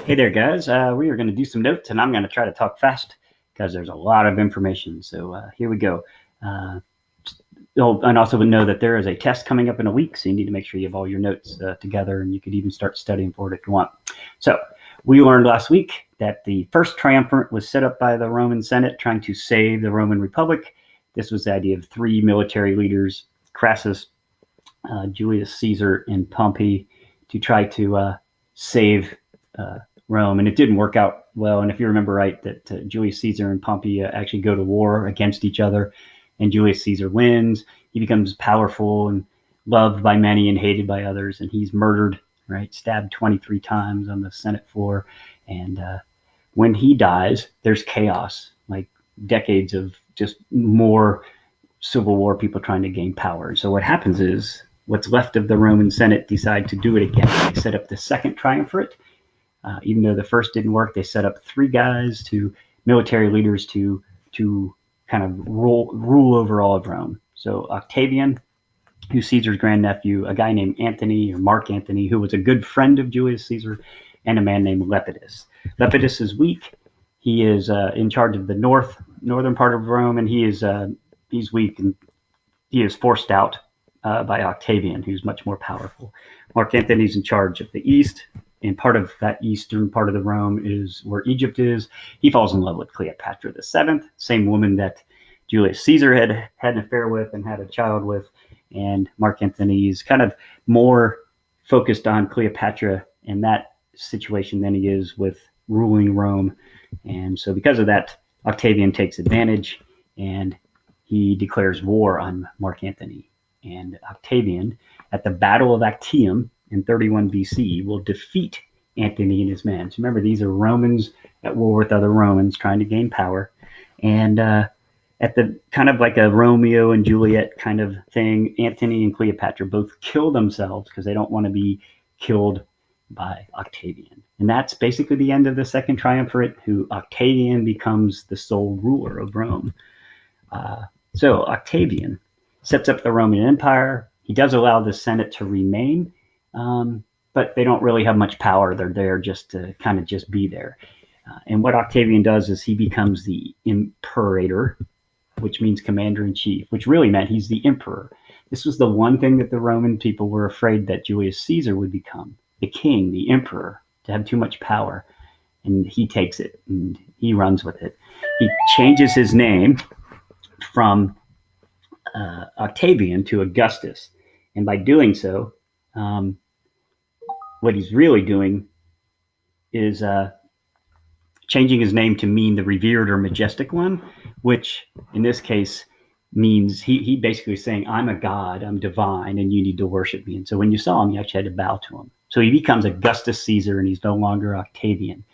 Hey there, guys. We are going to do some notes, and I'm going to try to talk fast because there's a lot of information. So here we go. Uh, and also know that there is a test coming up in a week, so you need to make sure you have all your notes together, and you could even start studying for it if you want. So we learned last week that the first triumvirate was set up by the Roman Senate trying to save the Roman Republic. This was the idea of three military leaders, Crassus, Julius Caesar, and Pompey, to try to save Rome, and it didn't work out well. And if you remember right, that Julius Caesar and Pompey actually go to war against each other, and Julius Caesar wins. He becomes powerful and loved by many and hated by others, and he's murdered, right? Stabbed 23 times on the Senate floor. And when he dies, there's chaos, like decades of just more civil war, people trying to gain power. So what happens is what's left of the Roman Senate decide to do it again. They set up the second triumvirate. Even though the first didn't work, they set up three guys, military leaders to kind of rule over all of Rome. So Octavian, who's Caesar's grandnephew, a guy named Antony or Mark Antony, who was a good friend of Julius Caesar, and a man named Lepidus. Lepidus is weak. He is in charge of the northern part of Rome, and he's weak, and he is forced out by Octavian, who's much more powerful. Mark Antony's in charge of the east, and part of that eastern part of the Rome is where Egypt is. He falls in love with Cleopatra VII, same woman that Julius Caesar had an affair with and had a child with. And Mark Antony is kind of more focused on Cleopatra in that situation than he is with ruling Rome. And so because of that, Octavian takes advantage and he declares war on Mark Antony. And Octavian, at the Battle of Actium in 31 BC, will defeat Antony and his men. So remember, these are Romans at war with other Romans trying to gain power. And at the kind of like a Romeo and Juliet kind of thing, Antony and Cleopatra both kill themselves because they don't want to be killed by Octavian. And that's basically the end of the second triumvirate, who Octavian becomes the sole ruler of Rome. So Octavian sets up the Roman Empire. He does allow the Senate to remain, but they don't really have much power. They're there just to kind of just be there. And what Octavian does is he becomes the imperator, which means commander-in-chief, which really meant he's the emperor. This was the one thing that the Roman people were afraid that Julius Caesar would become, the king, the emperor, to have too much power. And he takes it and he runs with it. He changes his name from Octavian to Augustus. And by doing so, what he's really doing is changing his name to mean the revered or majestic one, which in this case means he basically is saying, I'm a god, I'm divine, and you need to worship me. And so when you saw him, you actually had to bow to him. So he becomes Augustus Caesar, and he's no longer Octavian.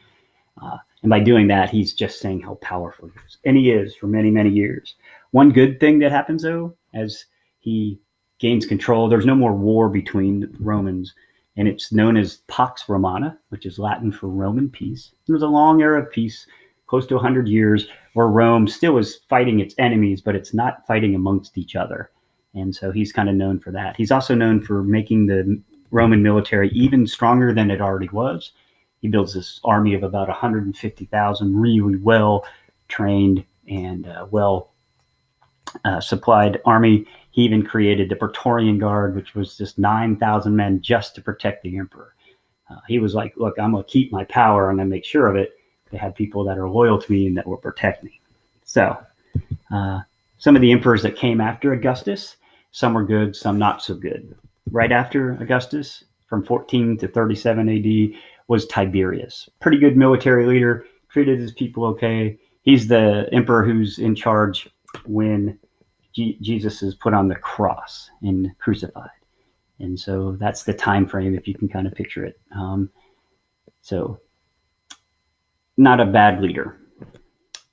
And by doing that, he's just saying how powerful he is. And he is for many, many years. One good thing that happens, though, as he gains control, there's no more war between Romans. And it's known as Pax Romana, which is Latin for Roman peace. It was a long era of peace, close to 100 years, where Rome still is fighting its enemies, but it's not fighting amongst each other. And so he's kind of known for that. He's also known for making the Roman military even stronger than it already was. He builds this army of about 150,000, really well-trained and supplied army. He even created the Praetorian Guard, which was just 9,000 men just to protect the emperor. He was like, look, I'm going to keep my power and I make sure of it. They had people that are loyal to me and that will protect me. So some of the emperors that came after Augustus, some were good, some not so good. Right after Augustus, from 14 to 37 AD, was Tiberius. Pretty good military leader, treated his people okay. He's the emperor who's in charge when Jesus is put on the cross and crucified. And so that's the time frame, if you can kind of picture it. So not a bad leader.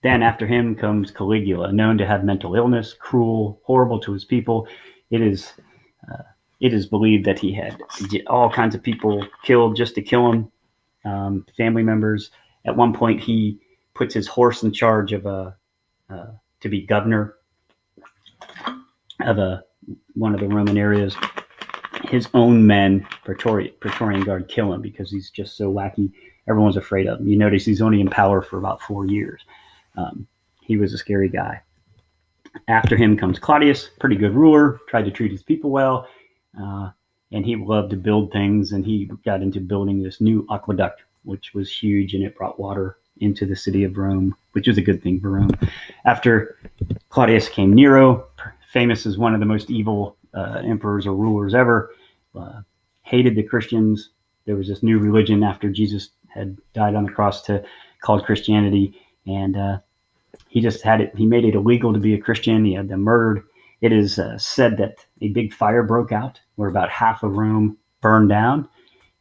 Then after him comes Caligula, known to have mental illness, cruel, horrible to his people. It is believed that he had all kinds of people killed just to kill him, family members. At one point, he puts his horse in charge of to be governor of one of the Roman areas. His own men, Praetorian Guard, kill him because he's just so wacky. everyone's afraid of him. You notice he's only in power for about 4 years. He was a scary guy. After him comes Claudius, pretty good ruler, tried to treat his people well, and he loved to build things, and he got into building this new aqueduct, which was huge, and it brought water into the city of Rome, which was a good thing for Rome. After Claudius came Nero, famous as one of the most evil emperors or rulers ever, hated the Christians. There was this new religion after Jesus had died on the cross called Christianity, and he made it illegal to be a Christian. He had them murdered. It is said that a big fire broke out where about half of Rome burned down,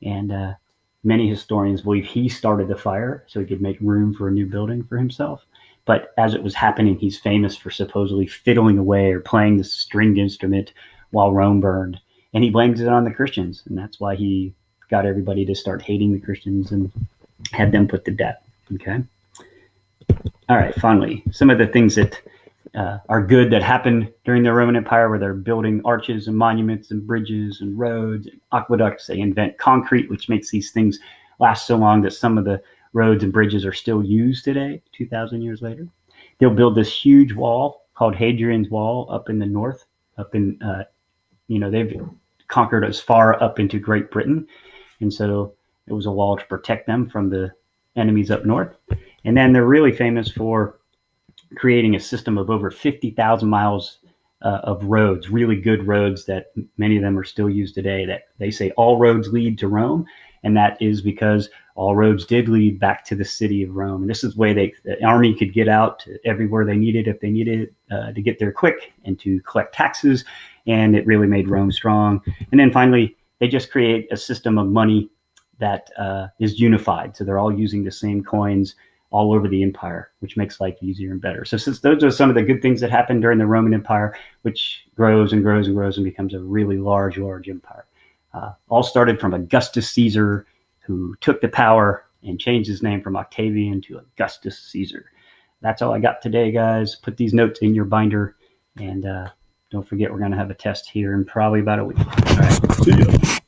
and many historians believe he started the fire so he could make room for a new building for himself. But as it was happening, he's famous for supposedly fiddling away or playing the stringed instrument while Rome burned. And he blames it on the Christians, and that's why he got everybody to start hating the Christians and had them put to death. Okay? All right, finally, some of the things that are good that happened during the Roman Empire, where they're building arches and monuments and bridges and roads and aqueducts. They invent concrete, which makes these things last so long that some of the roads and bridges are still used today, 2,000 years later. They'll build this huge wall called Hadrian's Wall up in the north, they've conquered as far up into Great Britain. And so it was a wall to protect them from the enemies up north. And then they're really famous for creating a system of over 50,000 miles of roads, really good roads that many of them are still used today, that they say all roads lead to Rome. And that is because all roads did lead back to the city of Rome. And this is the way the army could get out everywhere they needed, if they needed to get there quick and to collect taxes. And it really made Rome strong. And then finally, they just create a system of money that is unified. So they're all using the same coins all over the empire, which makes life easier and better. So since those are some of the good things that happened during the Roman Empire, which grows and grows and grows and becomes a really large empire. All started from Augustus Caesar, who took the power and changed his name from Octavian to Augustus Caesar. That's all I got today, guys. Put these notes in your binder, and don't forget we're going to have a test here in probably about a week. All right, see ya.